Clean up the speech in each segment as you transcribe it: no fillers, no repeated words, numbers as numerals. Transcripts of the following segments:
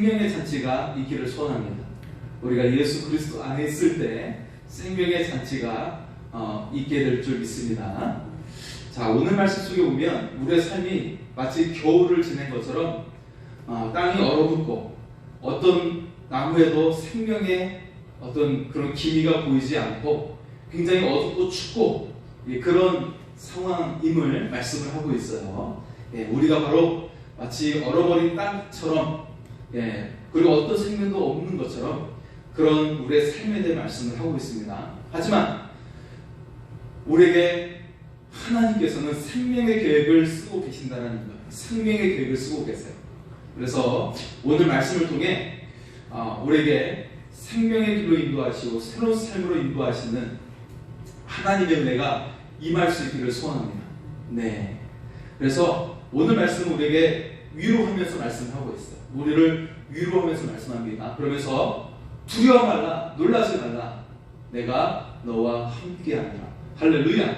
생명의 잔치가 있기를 소원합니다. 우리가 예수 그리스도 안에 있을 때 생명의 잔치가 있게 될 줄 믿습니다. 자, 오늘 말씀 속에 보면 우리의 삶이 마치 겨울을 지낸 것처럼 땅이 얼어붙고 어떤 나무에도 생명의 어떤 그런 기미가 보이지 않고 굉장히 어둡고 춥고 그런 상황임을 말씀을 하고 있어요. 우리가 바로 마치 얼어버린 땅처럼 그리고 어떤 생명도 없는 것처럼 그런 우리의 삶에 대해 말씀을 하고 있습니다. 하지만 우리에게 하나님께서는 생명의 계획을 쓰고 계신다는 거예요. 생명의 계획을 쓰고 계세요. 그래서 오늘 말씀을 통해 우리에게 생명의 길로 인도하시고 새로운 삶으로 인도하시는 하나님의 은혜가 임할 수 있기를 소원합니다. 네. 그래서 오늘 말씀은 우리에게 위로하면서 말씀하고 있어요. 우리를 위로하면서 말씀합니다. 그러면서 두려워 말라, 놀라지 말라, 내가 너와 함께하리라. 할렐루야.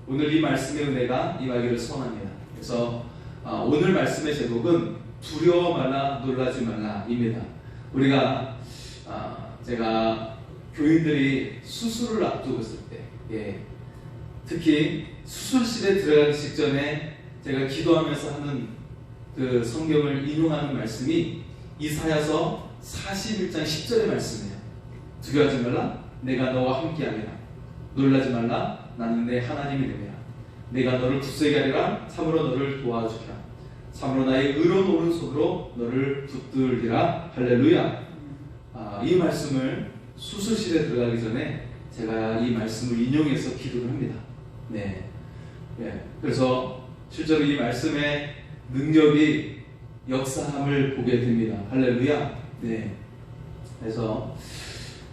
오늘 이 말씀의 은혜가 임하기를 소원합니다. 그래서 오늘 말씀의 제목은 두려워 말라, 놀라지 말라입니다. 우리가 제가 교인들이 수술을 앞두고 있을 때, 특히 수술실에 들어가기 직전에 제가 기도하면서 하는 그 성경을 인용하는 말씀이 이사야서 41장 10절의 말씀이에요. 두려워하지 말라, 내가 너와 함께하리라. 놀라지 말라, 나는 내 하나님이 되리라. 내가 너를 굳세게 하리라. 참으로 너를 도와주리라. 참으로 나의 의로운 오른손으로 너를 붙들리라. 할렐루야. 이 말씀을 수술실에 들어가기 전에 제가 이 말씀을 인용해서 기도를 합니다. 그래서 실제로 이 말씀의 능력이 역사함을 보게 됩니다. 할렐루야. 그래서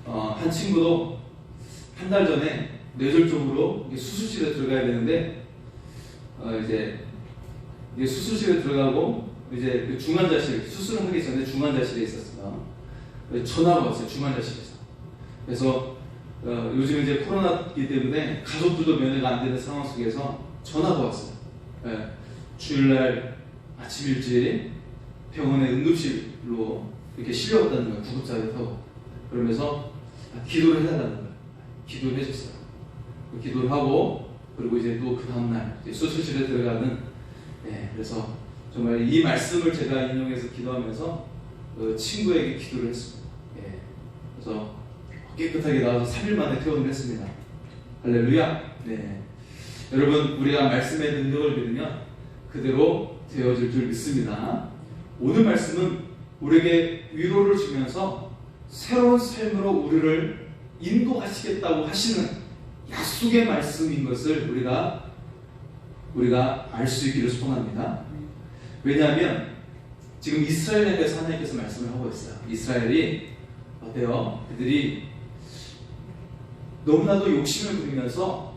한 친구도 한 달 전에 뇌졸중으로 수술실에 들어가야 되는데 이제 수술실에 들어가고 이제 중환자실 수술을 하기 전에 중환자실에 있었어요. 전화가 왔어요. 중환자실에서. 그래서 요즘 이제 코로나이기 때문에 가족들도 면회가 안 되는 상황 속에서 전화가 왔어요. 주일날 아침 일찍 병원의 응급실로 이렇게 실려왔다는 거예요. 구급차를 타고. 그러면서 기도를 해달라는 거예요. 기도를 해줬어요. 기도를 하고 그리고 이제 또 그 다음날 수술실에 들어가는 그래서 정말 이 말씀을 제가 인용해서 기도하면서 친구에게 기도를 했습니다. 그래서 깨끗하게 나와서 3일 만에 퇴원을 했습니다. 할렐루야. 여러분, 우리가 말씀의 능력을 믿으면 그대로 되어질 줄 믿습니다. 오늘 말씀은 우리에게 위로를 주면서 새로운 삶으로 우리를 인도하시겠다고 하시는 약속의 말씀인 것을 우리가 알 수 있기를 소원합니다. 왜냐하면 지금 이스라엘에 대해서 하나님께서 말씀을 하고 있어요. 이스라엘이 어때요? 그들이 너무나도 욕심을 부리면서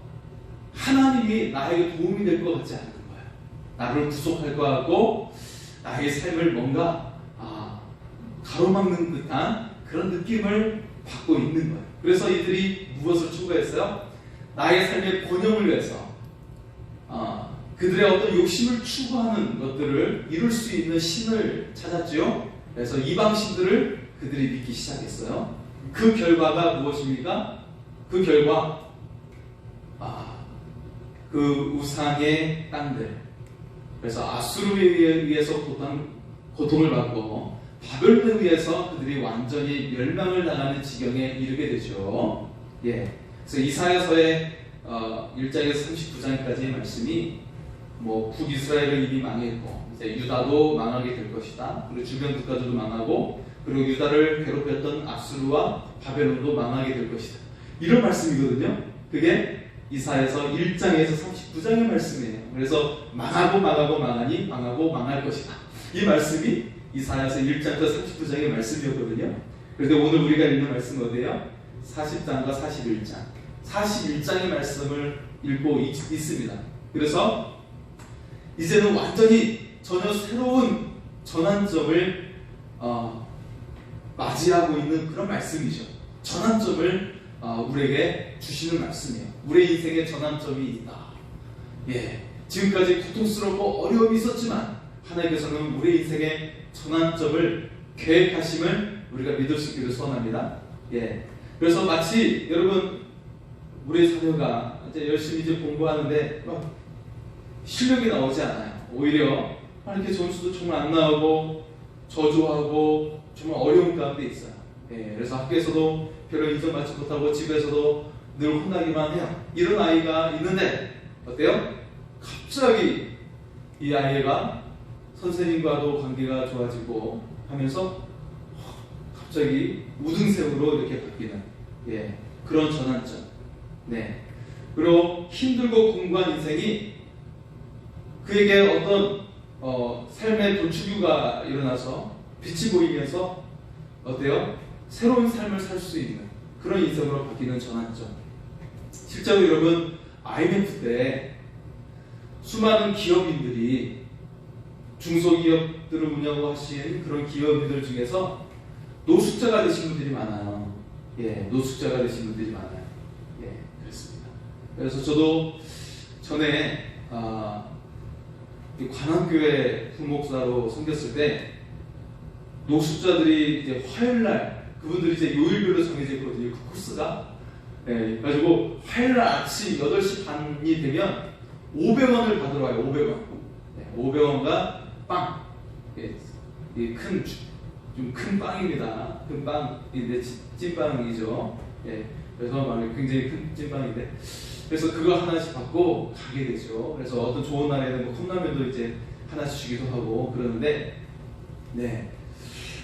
하나님이 나에게 도움이 될 것 같지 않은 거예요. 나를 구속할 것 같고 나의 삶을 뭔가 가로막는 듯한 그런 느낌을 받고 있는 거예요. 그래서 이들이 무엇을 추구했어요? 나의 삶의 번영을 위해서 그들의 어떤 욕심을 추구하는 것들을 이룰 수 있는 신을 찾았죠. 그래서 이방신들을 그들이 믿기 시작했어요. 그 결과가 무엇입니까? 그 결과 그 우상의 땅들, 그래서 아수르에 의해서 고통을 받고 바벨론에 의해서 그들이 완전히 멸망을 당하는 지경에 이르게 되죠. 그래서 이사야서의 1장에서 39장까지의 말씀이 북이스라엘은 이미 망했고 이제 유다도 망하게 될 것이다. 그리고 주변 국가들도 망하고 그리고 유다를 괴롭혔던 아수르와 바벨론도 망하게 될 것이다. 이런 말씀이거든요. 그게 이사야서 1장에서 39장의 말씀이에요. 그래서 망하고 망하니 망하고 망할 것이다. 이 말씀이 이사야서 1장부터 39장의 말씀이었거든요. 그런데 오늘 우리가 읽는 말씀은 어디예요? 40장과 41장. 41장의 말씀을 읽고 있습니다. 그래서 이제는 완전히 전혀 새로운 전환점을 맞이하고 있는 그런 말씀이죠. 전환점을 우리에게 주시는 말씀이에요. 우리의 인생에 전환점이 있다. 지금까지 고통스럽고 어려움이 있었지만 하나님께서는 우리의 인생에 전환점을 계획하심을 우리가 믿을 수 있기를 소원합니다. 예. 그래서 마치 여러분 우리 자녀가 이제 열심히 이제 공부하는데 막 실력이 나오지 않아요. 오히려 이렇게 점수도 정말 안 나오고 저조하고 정말 어려운 가운데 있어요. 예. 그래서 학교에서도 별로 인정받지 못하고 집에서도 늘 혼나기만 해요. 이런 아이가 있는데 어때요? 갑자기 이 아이가 선생님과도 관계가 좋아지고 하면서 갑자기 우등생으로 이렇게 바뀌는 그런 전환점. 네. 그리고 힘들고 공부한 인생이 그에게 어떤 삶의 돌출구가 일어나서 빛이 보이면서 어때요? 새로운 삶을 살 수 있는 그런 인생으로 바뀌는 전환점. 실제로 여러분 IMF 때 수많은 기업인들이 중소기업들을 운영하신 그런 기업인들 중에서 노숙자가 되신 분들이 많아요. 예, 노숙자가 되신 분들이 많아요. 예, 그렇습니다. 그래서 저도 전에 관악교회 부목사로 섬겼을 때 노숙자들이 이제 화요일날 그분들이 이제 요일별로 정해져 있거든요. 그 코스가. 예, 그래가지고 화요일날 아침 8시 반이 되면 500원을 받으러 와요. 500원. 네, 500원과 빵. 좀 큰 빵입니다. 큰 빵인데 찐빵이죠. 예, 그래서 막 굉장히 큰 찐빵인데 그래서 그거 하나씩 받고 가게 되죠. 그래서 어떤 좋은 날에는 뭐 컵라면도 이제 하나씩 주기도 하고 그러는데 네.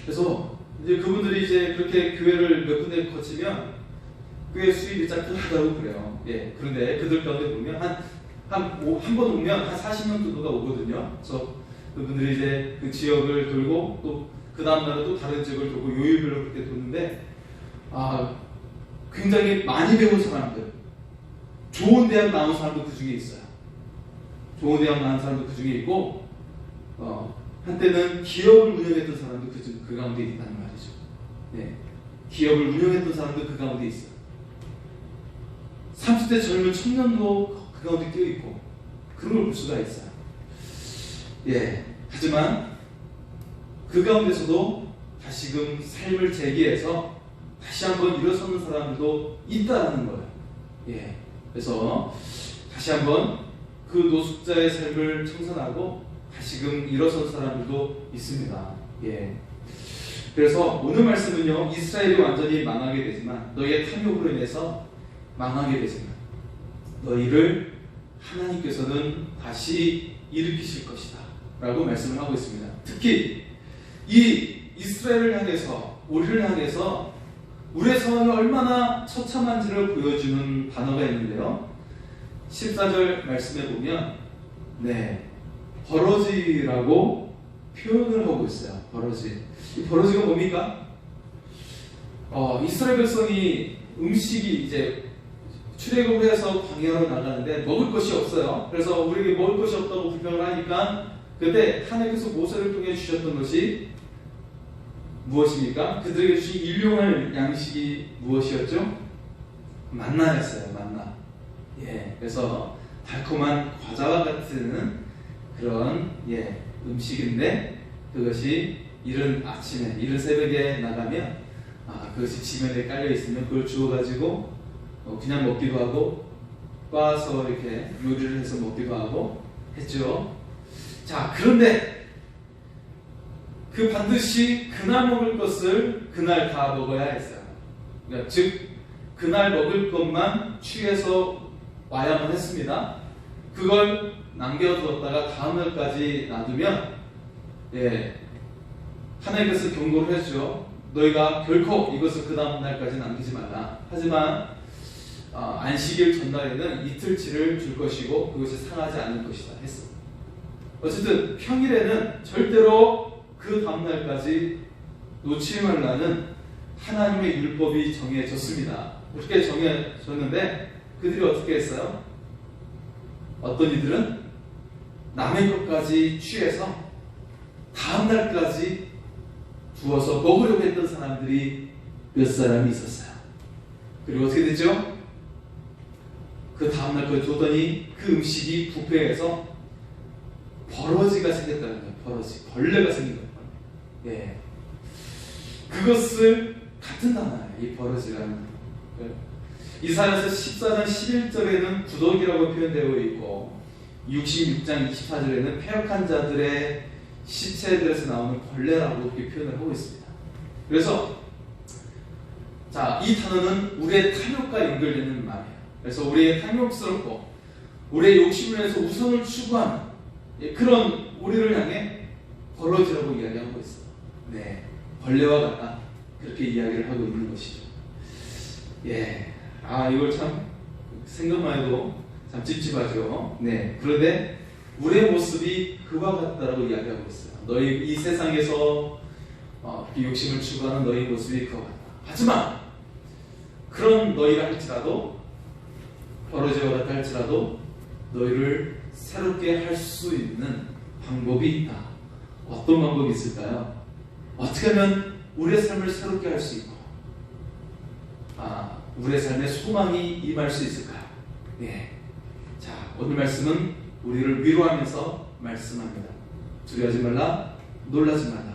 그래서 이제 그분들이 이제 그렇게 교회를 몇 군데 거치면 교회 수입이 짝짝하다고 그래요. 예, 그런데 그들 가운데 보면 한 번 오면 한 40명 정도가 오거든요. 그래서 그분들이 이제 그 지역을 돌고 또 그 다음날은 또 다른 지역을 돌고 요일별로 그렇게 도는데 굉장히 많이 배운 사람들, 좋은 대학 나온 사람도 그 중에 있어요. 좋은 대학 나온 사람도 그 중에 있고 한때는 기업을 운영했던 사람도 그 가운데 있다는 말이죠. 네, 기업을 운영했던 사람도 그 가운데 있어요. 30대 젊은 청년도 그 가운데 껴있고 그런 걸 볼 수가 있어요. 예, 하지만 그 가운데서도 다시금 삶을 재기해서 다시 한번 일어서는 사람들도 있다는 거예요. 예, 그래서 다시 한번 그 노숙자의 삶을 청산하고 다시금 일어선 사람들도 있습니다. 예. 그래서 오늘 말씀은요, 이스라엘이 완전히 망하게 되지만 너희의 탐욕으로 인해서 망하게 되지만 너희를 하나님께서는 다시 일으키실 것이다 라고 말씀을 하고 있습니다. 특히 이 이스라엘을 향해서 우리를 향해서 우리의 상황이 얼마나 처참한지를 보여주는 단어가 있는데요, 14절 말씀에 보면 버러지라고 표현을 하고 있어요. 버러지. 이 버러지가 뭡니까? 이스라엘 백성이 음식이 이제 출애굽을 해서 광야로 나가는데 먹을 것이 없어요. 그래서 우리에게 먹을 것이 없다고 불평을 하니까 그때 하나님께서 모세를 통해 주셨던 것이 무엇입니까? 그들에게 주신 일용할 양식이 무엇이었죠? 만나였어요. 만나. 예, 그래서 달콤한 과자와 같은 그런 음식인데 그것이 이른 아침에, 이른 새벽에 나가면 그것이 지면에 깔려 있으면 그걸 주워가지고 그냥 먹기도 하고 빻아서 이렇게 요리를 해서 먹기도 하고 했죠. 자, 그런데 그 반드시 그날 먹을 것을 그날 다 먹어야 했어요. 그러니까 즉 그날 먹을 것만 취해서 와야만 했습니다. 그걸 남겨두었다가 다음날까지 놔두면 하나님께서 경고를 했죠. 너희가 결코 이것을 그 다음날까지 남기지 말라. 하지만 안식일 전날에는 이틀치를 줄 것이고 그것이 상하지 않을 것이다 했어. 어쨌든 평일에는 절대로 그 다음날까지 놓치지 말라는 하나님의 율법이 정해졌습니다. 그렇게 정해졌는데 그들이 어떻게 했어요? 어떤 이들은 남의 것까지 취해서 다음날까지 두어서 먹으려고 했던 사람들이 몇 사람이 있었어요. 그리고 어떻게 됐죠? 그 다음날까지 두었더니 그 음식이 부패해서 버러지가 생겼다는 거예요. 버러지, 벌레가 생긴 거예요. 예. 그것을 같은 단어예요. 이 버러지라는 단어. 이사야서 14장 11절에는 구더기라고 표현되어 있고 66장 24절에는 패역한 자들의 시체들에서 나오는 벌레라고 이렇게 표현을 하고 있습니다. 그래서 자, 이 단어는 우리의 탐욕과 연결되는 말이에요. 그래서 우리의 탐욕스럽고 우리의 욕심을 해서 우선을 추구하는 그런 우리를 향해 버러지라고 이야기하고 있어요. 네, 벌레와 같다. 그렇게 이야기를 하고 있는 것이죠. 예, 이걸 참 생각만 해도 참 찝찝하죠. 네, 그런데 우리의 모습이 그와 같다라고 이야기하고 있어요. 너희 이 세상에서 욕심을 추구하는 너희 모습이 그와 같다. 하지만 그런 너희가 할지라도 버러지와 같다 할지라도 너희를 새롭게 할 수 있는 방법이 있다. 어떤 방법이 있을까요? 어떻게 하면 우리의 삶을 새롭게 할 수 있고 우리의 삶에 소망이 임할 수 있을까요? 예. 자, 오늘 말씀은 우리를 위로하면서 말씀합니다. 두려워하지 말라, 놀라지 말라.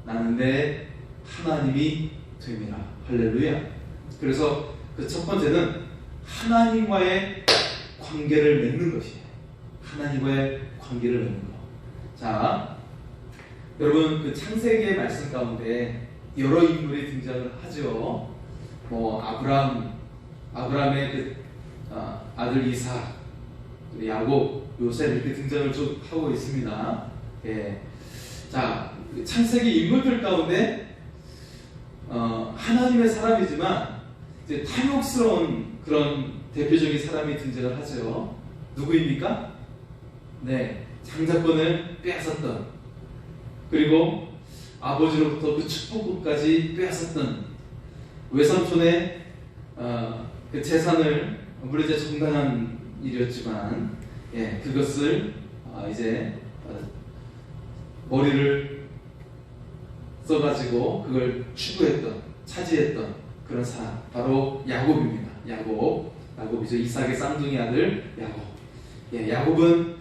나는 내 하나님이 됨이라. 할렐루야. 그래서 그 첫 번째는 하나님과의 관계를 맺는 것이에요. 하나님과의 관계를 맺는 것. 자, 여러분 그 창세기의 말씀 가운데 여러 인물이 등장을 하죠. 뭐 아브라함의 그 아들 이삭, 야곱, 요셉 이렇게 등장을 좀 하고 있습니다. 예. 자, 창세기 인물들 가운데 하나님의 사람이지만 이제 탐욕스러운 그런 대표적인 사람이 등장을 하죠. 누구입니까? 네, 장자권을 빼앗았던, 그리고 아버지로부터 그 축복까지 빼앗았던 외삼촌의 그 재산을 물론 이제 정당한 일이었지만, 예, 그것을 이제 머리를 써가지고 그걸 추구했던, 차지했던 그런 사람, 바로 야곱입니다. 야곱이죠. 이삭의 쌍둥이 아들 야곱. 예, 야곱은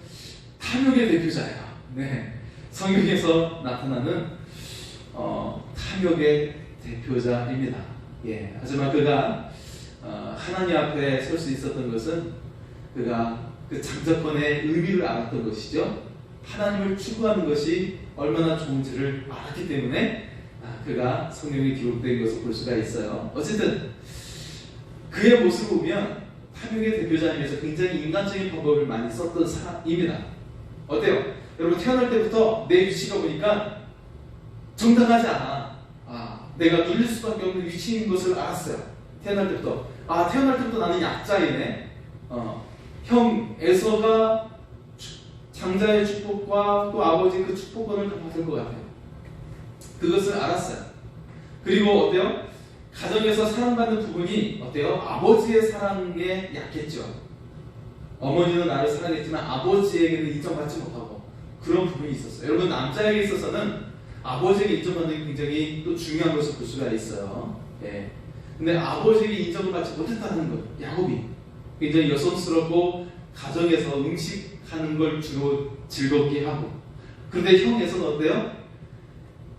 탐욕의 대표자예요. 네, 성경에서 나타나는 탐욕의 대표자입니다. 예, 하지만 그가 하나님 앞에 설 수 있었던 것은 그가 그 장자권의 의미를 알았던 것이죠. 하나님을 추구하는 것이 얼마나 좋은지를 알았기 때문에 그가 성경에 기록된 것을 볼 수가 있어요. 어쨌든 그의 모습을 보면 탐욕의 대표자이면서 굉장히 인간적인 방법을 많이 썼던 사람입니다. 어때요? 여러분 태어날 때부터 내 위치가 보니까 정당하지 않아. 내가 눌릴 수밖에 없는 위치인 것을 알았어요. 태어날 때부터. 태어날 때부터 나는 약자이네. 형 에서가 장자의 축복과 또 아버지 그 축복권을 다 받을 것 같아요. 그것을 알았어요. 그리고 어때요? 가정에서 사랑받는 부분이 어때요? 아버지의 사랑에 약했죠. 어머니는 나를 사랑했지만 아버지에게는 인정받지 못하고 그런 부분이 있었어요. 여러분 남자에게 있어서는 아버지에게 인정받는 게 굉장히 또 중요한 것을 볼 수가 있어요. 예. 근데 아버지에게 인정을 받지 못했다는 것, 야곱이 굉장히 여성스럽고 가정에서 음식하는 걸 주로 즐겁게 하고, 그런데 형에서는 어때요?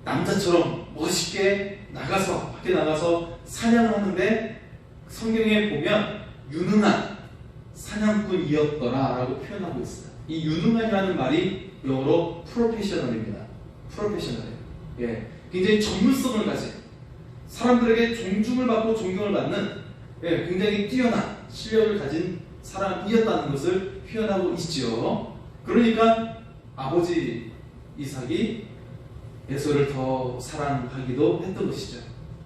남자처럼 멋있게 밖에 나가서 사냥을 하는데 성경에 보면 유능한 사냥꾼이었더라 라고 표현하고 있어요. 이 유능한이라는 말이 영어로 프로페셔널입니다. 프로페셔널이에요. 예, 굉장히 전문성을 가진, 사람들에게 존중을 받고 존경을 받는, 예, 굉장히 뛰어난 실력을 가진 사람이었다는 것을 표현하고 있죠. 그러니까 아버지 이삭이 에서를 더 사랑하기도 했던 것이죠.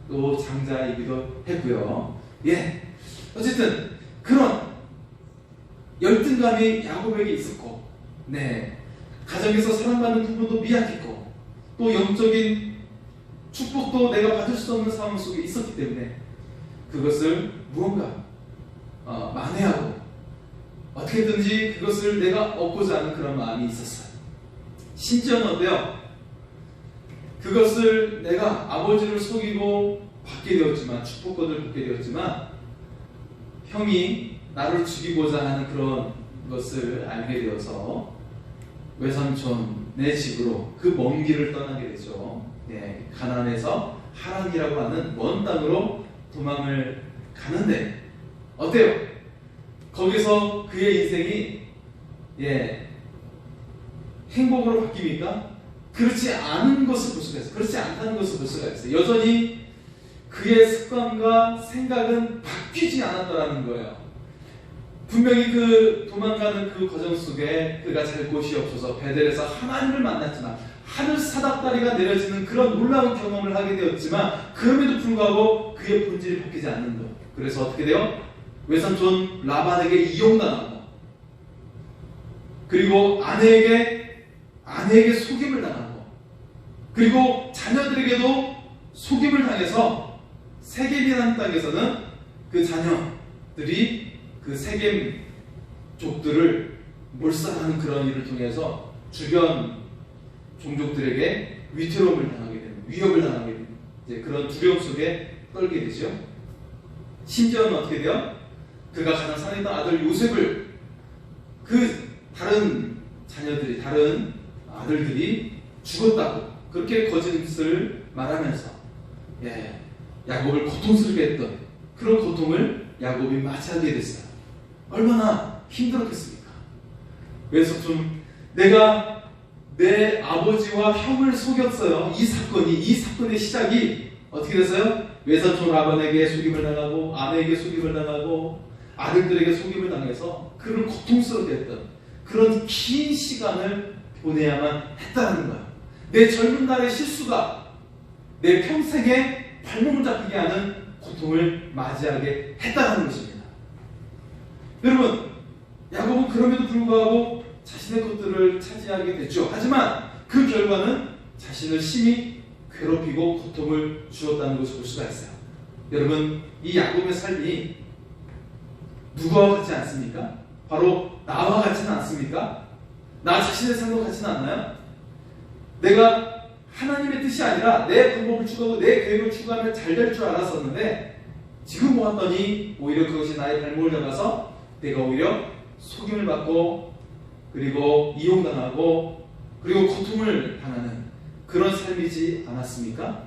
또 장자이기도 했고요. 예, 어쨌든 그런 열등감이 야곱에게 있었고, 네, 가정에서 사랑받는 부분도 미약했고, 또 영적인 축복도 내가 받을 수 없는 상황 속에 있었기 때문에 그것을 무언가 만회하고 어떻게든지 그것을 내가 얻고자 하는 그런 마음이 있었어요. 심지어는 어때요? 그것을 내가 아버지를 속이고 받게 되었지만, 축복권을 받게 되었지만, 형이 나를 죽이고자 하는 그런 것을 알게 되어서 외삼촌 내 집으로 그 먼 길을 떠나게 되죠. 예, 가나안에서 하란이라고 하는 먼 땅으로 도망을 가는데 어때요? 거기서 그의 인생이 행복으로 바뀝니까? 그렇지 않은 것을 볼 수가 있어요. 그렇지 않다는 것을 볼 수가 있어요. 여전히 그의 습관과 생각은 바뀌지 않았다는 거예요. 분명히 그 도망가는 그 과정 속에 그가 잘 곳이 없어서 베델에서 하나님을 만났지만 하늘 사닥다리가 내려지는 그런 놀라운 경험을 하게 되었지만 그럼에도 불구하고 그의 본질이 바뀌지 않는 것. 그래서 어떻게 돼요? 외삼촌 라반에게 이용당하고 그리고 아내에게 속임을 당하고 그리고 자녀들에게도 속임을 당해서 세겜이라는 땅에서는 그 자녀들이 그 세겜족들을 몰살하는 그런 일을 통해서 주변 종족들에게 위태로움을 당하게 되는, 위협을 당하게 되는 이제 그런 두려움 속에 떨게 되죠. 심지어는 어떻게 돼요? 그가 가장 사랑했던 아들 요셉을 그 다른 자녀들이, 다른 아들들이 죽었다고 그렇게 거짓을 말하면서 야곱을 고통스럽게 했던 그런 고통을 야곱이 맞이하게 됐어요. 얼마나 힘들었겠습니까? 그래서 좀 내가 내 아버지와 형을 속였어요. 이 사건의 시작이 어떻게 됐어요? 외삼촌 라반에게 속임을 당하고 아내에게 속임을 당하고 아들들에게 속임을 당해서 그를 고통스럽게 했던 그런 긴 시간을 보내야만 했다는 거예요. 내 젊은 날의 실수가 내 평생에 발목을 잡히게 하는 고통을 맞이하게 했다는 것입니다. 여러분, 야곱은 그럼에도 불구하고 자신의 것들을 차지하게 됐죠. 하지만 그 결과는 자신을 심히 괴롭히고 고통을 주었다는 것을 볼 수가 있어요. 여러분, 이 야곱의 삶이 누구와 같지 않습니까? 바로 나와 같지는 않습니까? 나 자신의 삶과 같지는 않나요? 내가 하나님의 뜻이 아니라 내 방법을 추구하고 내 계획을 추구하면 잘 될 줄 알았었는데 지금 보았더니 오히려 그것이 나의 발목을 잡아서 내가 오히려 속임을 받고 그리고 이용당하고 그리고 고통을 당하는 그런 삶이지 않았습니까?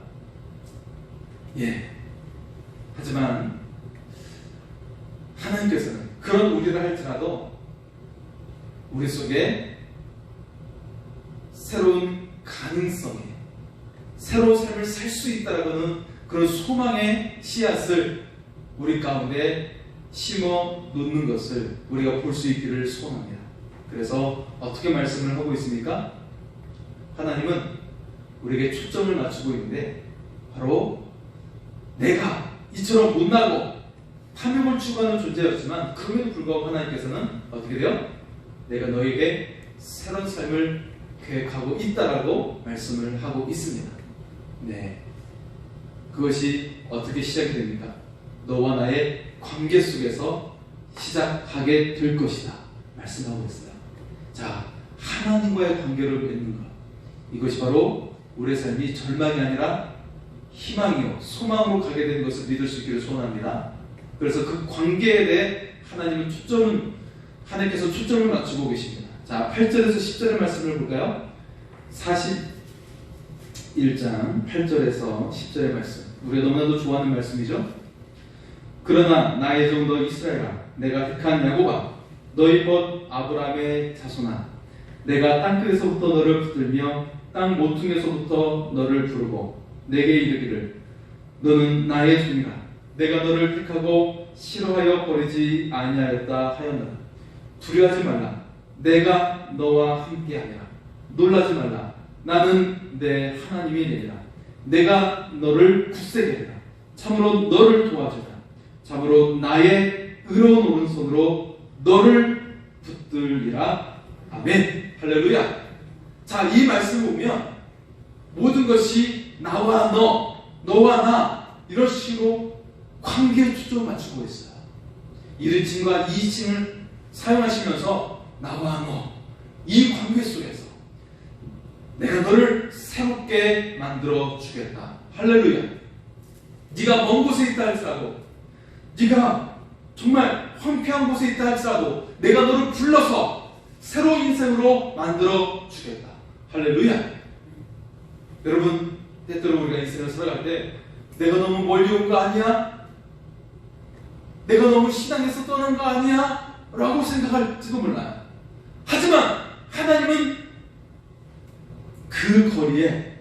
하지만 하나님께서는 그런 우리를 할지라도 우리 속에 새로운 가능성에 새로운 삶을 살 수 있다라는 그런 소망의 씨앗을 우리 가운데 심어 놓는 것을 우리가 볼 수 있기를 소원합니다. 그래서 어떻게 말씀을 하고 있습니까? 하나님은 우리에게 초점을 맞추고 있는데 바로 내가 이처럼 못나고 탐욕을 추구하는 존재였지만 그럼에도 불구하고 하나님께서는 어떻게 돼요? 내가 너에게 새로운 삶을 계획하고 있다라고 말씀을 하고 있습니다. 그것이 어떻게 시작이 됩니까? 너와 나의 관계 속에서 시작하게 될 것이다 말씀하고 있어요. 자, 하나님과의 관계를 맺는 것, 이것이 바로 우리의 삶이 절망이 아니라 희망이요 소망으로 가게 되는 것을 믿을 수 있기를 소원합니다. 그래서 그 관계에 대해 하나님께서 초점을 맞추고 계십니다. 자, 8절에서 10절의 말씀을 볼까요? 41장 8절에서 10절의 말씀, 우리가 너무나도 좋아하는 말씀이죠. 그러나 나의 종 너 이스라엘아, 내가 택한 야곱아, 너희 벗 아브라함의 자손아, 내가 땅끝에서부터 너를 붙들며 땅 모퉁에서부터 너를 부르고 내게 이르기를 너는 나의 종이라, 내가 너를 택하고 싫어하여 버리지 아니하였다 하였노라. 두려워하지 말라, 내가 너와 함께하리라. 놀라지 말라, 나는 내 하나님이 되리라. 내가 너를 굳세게 하리라. 참으로 너를 도와주리라. 참으로 나의 의로운 오른손으로 너를 붙들리라. 아멘. 할렐루야. 자, 이 말씀을 보면 모든 것이 나와 너와 나 이런 식으로 관계에 초점을 맞추고 있어요. 1인칭과 2인칭을 사용하시면서 나와 너, 이 관계 속에서 내가 너를 새롭게 만들어 주겠다. 할렐루야. 네가 먼 곳에 있다 할지라도, 네가 정말 황폐한 곳에 있다 할지라도 내가 너를 불러서 새로운 인생으로 만들어 주겠다. 할렐루야. 여러분, 때때로 우리가 인생을 살아갈 때 내가 너무 멀리 온 거 아니야? 내가 너무 신앙에서 떠난 거 아니야? 라고 생각할지도 몰라요. 하지만 하나님은 그 거리에,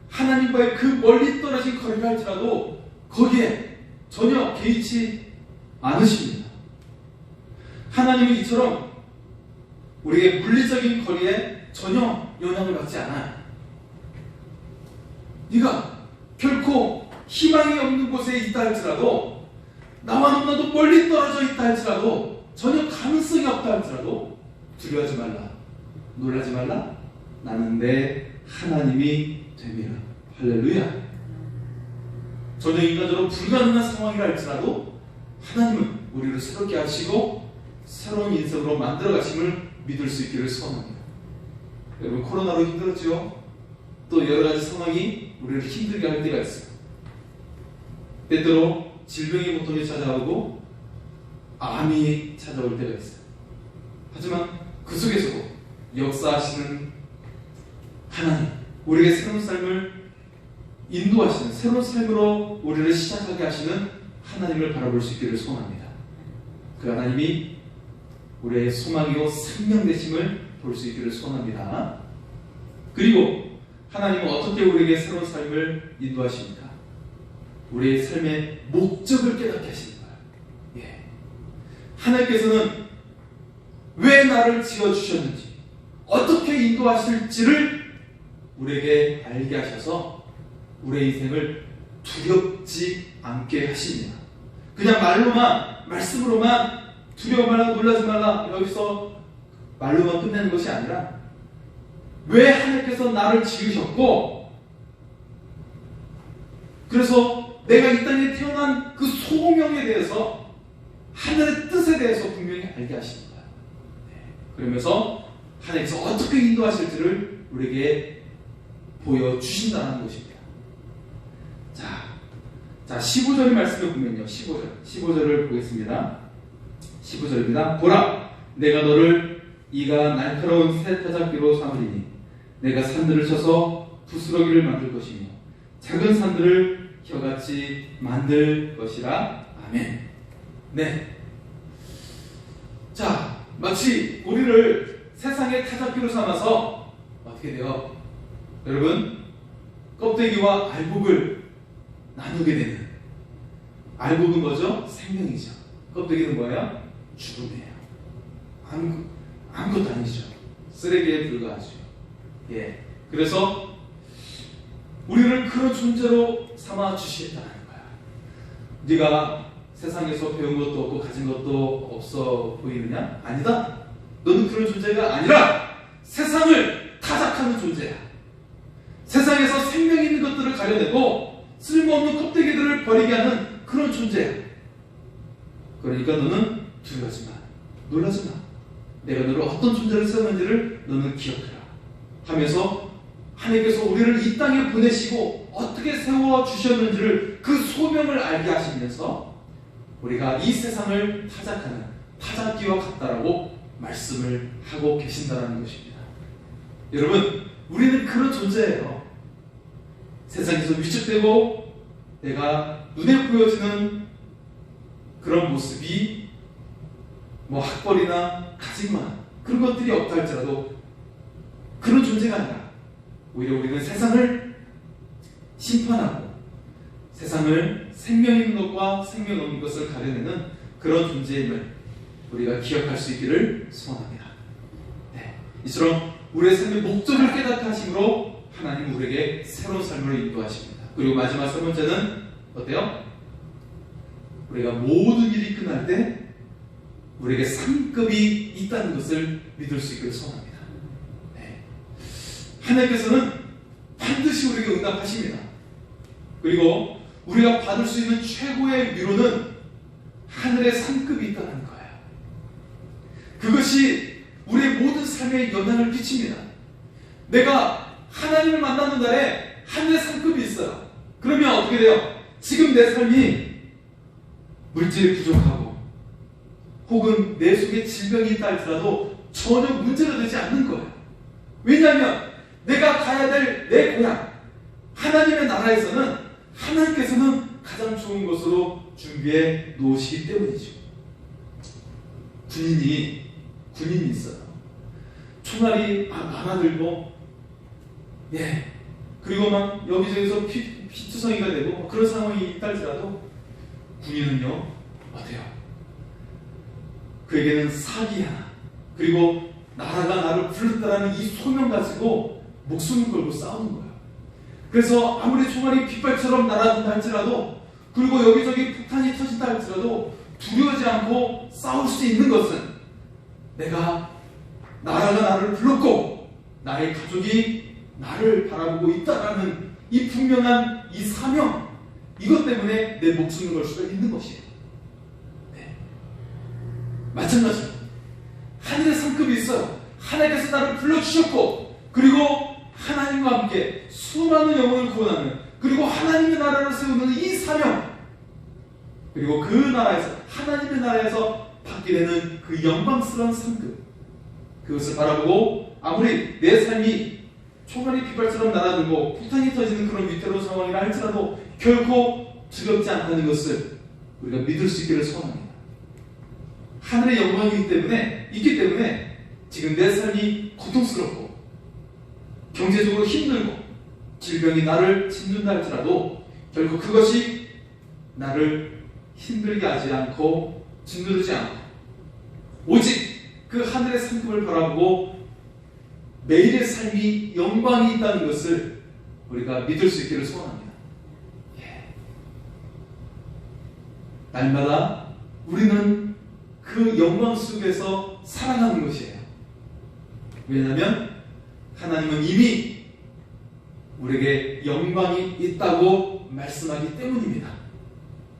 하나님과의 그 멀리 떨어진 거리가 할지라도 거기에 전혀 개의치 않으십니다. 하나님은 이처럼 우리의 물리적인 거리에 전혀 영향을 받지 않아요. 네가 결코 희망이 없는 곳에 있다 할지라도, 나와 너무나도 멀리 떨어져 있다 할지라도, 전혀 가능성이 없다 할지라도 두려워하지 말라, 놀라지 말라. 나는 내 하나님이 됨이라. 할렐루야. 전혀 인간적으로 불가능한 상황이라 할지라도 하나님은 우리를 새롭게 하시고 새로운 인생으로 만들어 가심을 믿을 수 있기를 소원합니다. 여러분, 코로나로 힘들었죠? 또 여러 가지 상황이 우리를 힘들게 할 때가 있어요. 때때로 질병이 고통이 찾아오고 암이 찾아올 때가 있어요. 하지만 그 속에서도 역사하시는 하나님, 우리에게 새로운 삶을 인도하시는, 새로운 삶으로 우리를 시작하게 하시는 하나님을 바라볼 수 있기를 소원합니다. 그 하나님이 우리의 소망이요 생명 되심을 볼 수 있기를 소원합니다. 그리고 하나님은 어떻게 우리에게 새로운 삶을 인도하십니까? 우리의 삶의 목적을 깨닫게 하시는 거예요. 예. 하나님께서는 왜 나를 지어주셨는지, 어떻게 인도하실지를 우리에게 알게 하셔서 우리의 인생을 두렵지 않게 하십니다. 그냥 말로만, 말씀으로만 두려워 말라, 놀라지 말라, 여기서 말로만 끝내는 것이 아니라 왜 하나님께서 나를 지으셨고, 그래서 내가 이 땅에 태어난 그 소명에 대해서, 하늘의 뜻에 대해서 분명히 알게 하십니다. 그러면서 하나님께서 어떻게 인도하실지를 우리에게 보여주신다는 것입니다. 자, 15절 말씀을 보면요. 15절을 보겠습니다. 15절입니다. 보라, 내가 너를 이가 날카로운 새 타작기로 삼으리니 내가 산들을 쳐서 부스러기를 만들 것이며 작은 산들을 혀같이 만들 것이라. 아멘. 네. 자, 마치 우리를 세상의 타작기로 삼아서 어떻게 돼요? 여러분, 껍데기와 알곡을 나누게 되는. 알곡은 뭐죠? 생명이죠. 껍데기는 뭐예요? 죽음이에요. 아무것도 아니죠. 쓰레기에 불과하죠. 예. 그래서 우리를 그런 존재로 삼아 주시겠다는 거야. 네가 세상에서 배운 것도 없고 가진 것도 없어 보이느냐? 아니다. 너는 그런 존재가 아니라 세상을 타작하는 존재야. 세상에서 생명 있는 것들을 가려내고 쓸모없는 껍데기들을 버리게 하는 그런 존재야. 그러니까 너는 두려워하지 마, 놀라지 마. 내가 너를 어떤 존재를 세웠는지를 너는 기억해라 하면서 하나님께서 우리를 이 땅에 보내시고 어떻게 세워주셨는지를, 그 소명을 알게 하시면서 우리가 이 세상을 타작하는 타작기와 같다라고 말씀을 하고 계신다는 것입니다. 여러분, 우리는 그런 존재예요. 세상에서 위축되고 내가 눈에 보여지는 그런 모습이 뭐 학벌이나 가짐만 그런 것들이 없다 할지라도 그런 존재가 아니라 오히려 우리는 세상을 심판하고 세상을 생명 있는 것과 생명 없는 것을 가려내는 그런 존재임을 우리가 기억할 수 있기를 소원합니다. 네. 이처럼 우리의 삶의 목적을 깨닫게 하심으로 하나님은 우리에게 새로운 삶으로 인도하십니다. 그리고 마지막 세 번째는 어때요? 우리가 모든 일이 끝날 때 우리에게 상급이 있다는 것을 믿을 수 있기를 소원합니다. 네. 하나님께서는 반드시 우리에게 응답하십니다. 그리고 우리가 받을 수 있는 최고의 위로는 하늘의 상급이 있다는 거예요. 그것이 우리의 모든 삶에 영향을 끼칩니다. 내가 하나님을 만나는 날에 하늘의 상급이 있어요. 그러면 어떻게 돼요? 지금 내 삶이 물질이 부족하고 혹은 내 속에 질병이 있다 할지라도 전혀 문제가 되지 않는 거예요. 왜냐하면 내가 가야 될 내 고향, 하나님의 나라에서는 하나님께서는 가장 좋은 것으로 준비해 놓으시기 때문이죠. 군인이 있어요. 총알이 많아들고, 그리고 막 여기저기서 피투성이가 되고 그런 상황이 있다 할지라도 군인은요, 어때요? 그에게는 사기 하나, 그리고 나라가 나를 불렀다라는 이 소명 가지고 목숨을 걸고 싸우는 거예요. 그래서 아무리 총알이 빗발처럼 날아든다 할지라도, 그리고 여기저기 폭탄이 터진다 할지라도 두려워하지 않고 싸울 수 있는 것은, 나라가 나를 불렀고 나의 가족이 나를 바라보고 있다라는 이 분명한 이 사명, 이것 때문에 내 목숨을 걸 수가 있는 것이에요. 마찬가지로 하늘의 상급이 있어요. 하나님께서 나를 불러주셨고, 그리고 하나님과 함께 수많은 영혼을 구원하는, 그리고 하나님의 나라를 세우는 이 사명, 그리고 그 나라에서, 하나님의 나라에서 받게 되는 그 영광스러운 상급, 그것을 바라보고 아무리 내 삶이 총알이 빗발처럼 날아들고 폭탄이 터지는 그런 위태로운 상황이라 할지라도 결코 두렵지 않다는 것을 우리가 믿을 수 있기를 소원합니다. 하늘의 영광이 있기 때문에 지금 내 삶이 고통스럽고 경제적으로 힘들고 질병이 나를 짓는다 할지라도 결코 그것이 나를 힘들게 하지 않고 짓누르지 않고, 오직 그 하늘의 상급을 바라보고 매일의 삶이 영광이 있다는 것을 우리가 믿을 수 있기를 소원합니다. 날마다 우리는 그 영광 속에서 살아가는 것이에요. 왜냐하면 하나님은 이미 우리에게 영광이 있다고 말씀하기 때문입니다.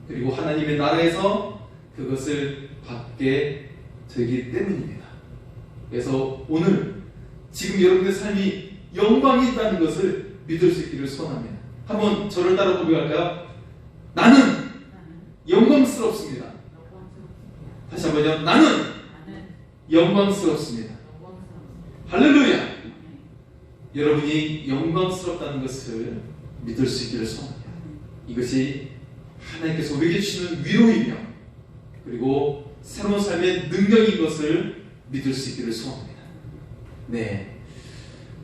그리고 하나님의 나라에서 그것을 받게 되기 때문입니다. 그래서 오늘 지금 여러분의 삶이 영광이 있다는 것을 믿을 수 있기를 소원합니다. 한번 저를 따라 고백할까요? 나는 영광스럽습니다. 다시 한번요. 나는 영광스럽습니다. 할렐루야! 여러분이 영광스럽다는 것을 믿을 수 있기를 소원합니다. 이것이 하나님께서 우리에게 주시는 위로이며, 그리고 새로운 삶의 능력인 것을 믿을 수 있기를 소원합니다.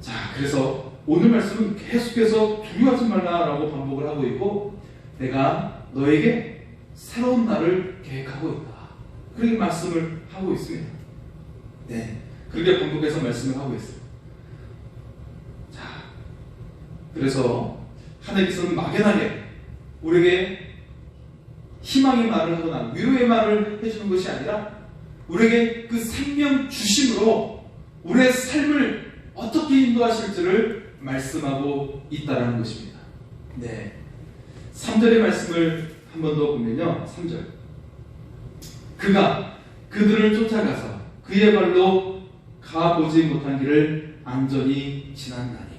자, 그래서 오늘 말씀은 계속해서 두려워하지 말라라고 반복을 하고 있고, 내가 너에게 새로운 날을 계획하고 있다, 그렇게 말씀을 하고 있습니다. 그렇게 반복해서 말씀을 하고 있어요. 자, 그래서 하나님께서는 막연하게 우리에게 희망의 말을 하거나 위로의 말을 해주는 것이 아니라 우리에게 그 생명 주심으로 우리의 삶을 어떻게 인도하실지를 말씀하고 있다는 것입니다. 3절의 말씀을 한 번 더 보면요, 3절. 그가 그들을 쫓아가서 그의 발로 가보지 못한 길을 안전히 지났나니.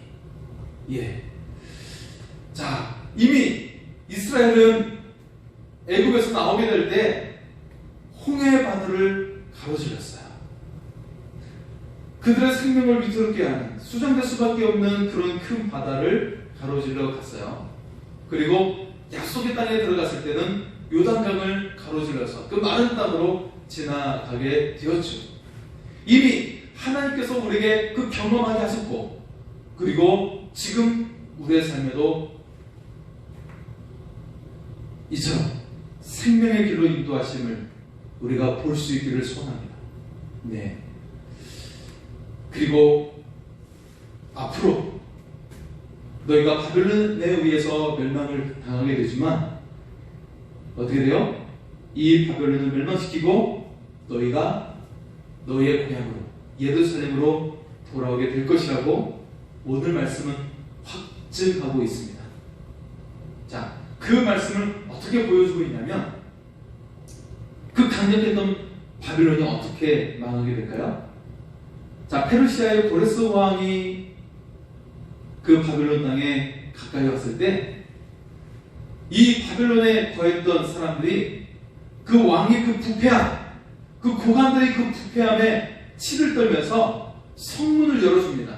자, 이미 이스라엘은 애굽에서 나오게 될 때 홍해 바다를 가로질렀어요. 그들의 생명을 위태롭게 하는, 수장될 수밖에 없는 그런 큰 바다를 가로질러 갔어요. 그리고 약속의 땅에 들어갔을 때는 요단강을 가로질러서 그 마른 땅으로 지나가게 되었죠. 이미 하나님께서 우리에게 그 경험하게 하셨고, 그리고 지금 우리의 삶에도 이처럼 생명의 길로 인도하심을 우리가 볼 수 있기를 소원합니다. 그리고 앞으로 너희가 바벨론에 의해서 멸망을 당하게 되지만 어떻게 돼요? 이 바벨론을 멸망시키고 너희가 너희의 고향으로 예루살렘으로 돌아오게 될 것이라고 오늘 말씀은 확증하고 있습니다. 자, 그 말씀을 어떻게 보여주고 있냐면, 그 강력했던 바벨론이 어떻게 망하게 될까요? 자, 페르시아의 고레스 왕이 그 바벨론 땅에 가까이 왔을 때 이 바벨론에 거했던 사람들이 그 왕의 그 부패함, 그 고관들의 그 부패함에 치를 떨면서 성문을 열어줍니다.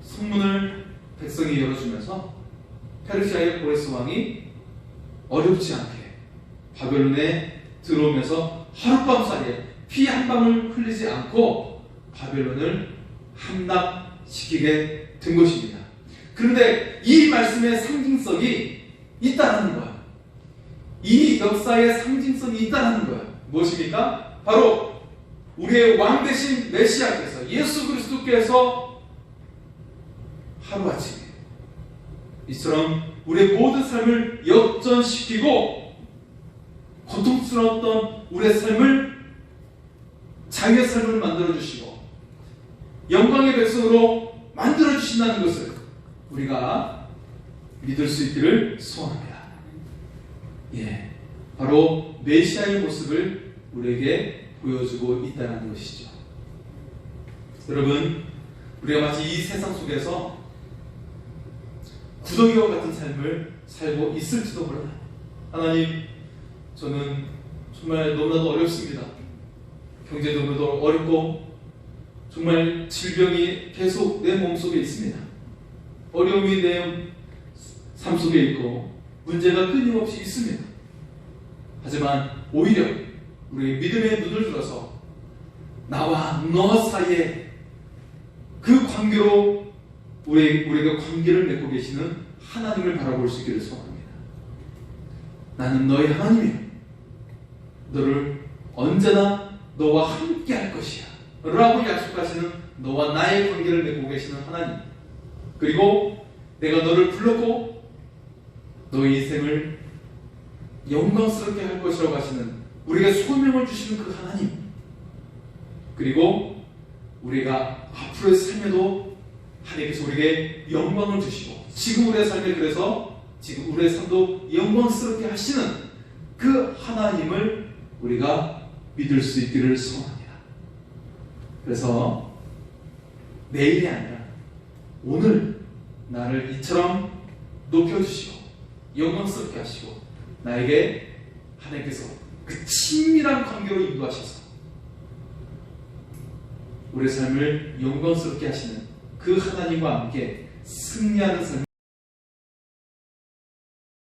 성문을 백성이 열어주면서 페르시아의 고레스 왕이 어렵지 않게 바벨론에 들어오면서 하룻밤사이에 피 한 방울 흘리지 않고 바벨론을 함락시키게 된 것입니다. 그런데 이 말씀의 상징성이 있다는 거야. 이 역사의 상징성이 있다는 거야. 무엇입니까? 바로 우리의 왕 대신 메시아께서, 예수 그리스도께서 하루아침에 이처럼 우리의 모든 삶을 역전시키고 고통스러웠던 우리의 삶을 자기의 삶을 만들어주시고 영광의 백성으로 만들어주신다는 것을 우리가 믿을 수 있기를 소원합니다. 예, 바로 메시아의 모습을 우리에게 보여주고 있다는 것이죠. 여러분, 우리가 마치 이 세상 속에서 구덩이와 같은 삶을 살고 있을지도 몰라요. 하나님, 저는 정말 너무나도 어렵습니다. 경제적으로도 어렵고 정말 질병이 계속 내 몸속에 있습니다. 어려움이 내 삶 속에 있고 문제가 끊임없이 있습니다. 하지만 오히려 우리의 믿음의 눈을 들어서 나와 너 사이에 그 관계로 우리에게 관계를 맺고 계시는 하나님을 바라볼 수 있기를 소원합니다. 나는 너의 하나님이야. 너를 언제나 너와 함께 할 것이야 라고 약속하시는 너와 나의 관계를 맺고 계시는 하나님, 그리고 내가 너를 불렀고 너의 인생을 영광스럽게 할 것이라고 하시는 우리에게 소명을 주시는 그 하나님, 그리고 우리가 앞으로의 삶에도 하나님께서 우리에게 영광을 주시고 지금 우리의 삶에, 그래서 지금 우리의 삶도 영광스럽게 하시는 그 하나님을 우리가 믿을 수 있기를 소원합니다. 그래서 내일이 아니라 오늘 나를 이처럼 높여주시고 영광스럽게 하시고 나에게 하나님께서 그 친밀한 관계로 인도하셔서 우리의 삶을 영광스럽게 하시는 그 하나님과 함께 승리하는 삶을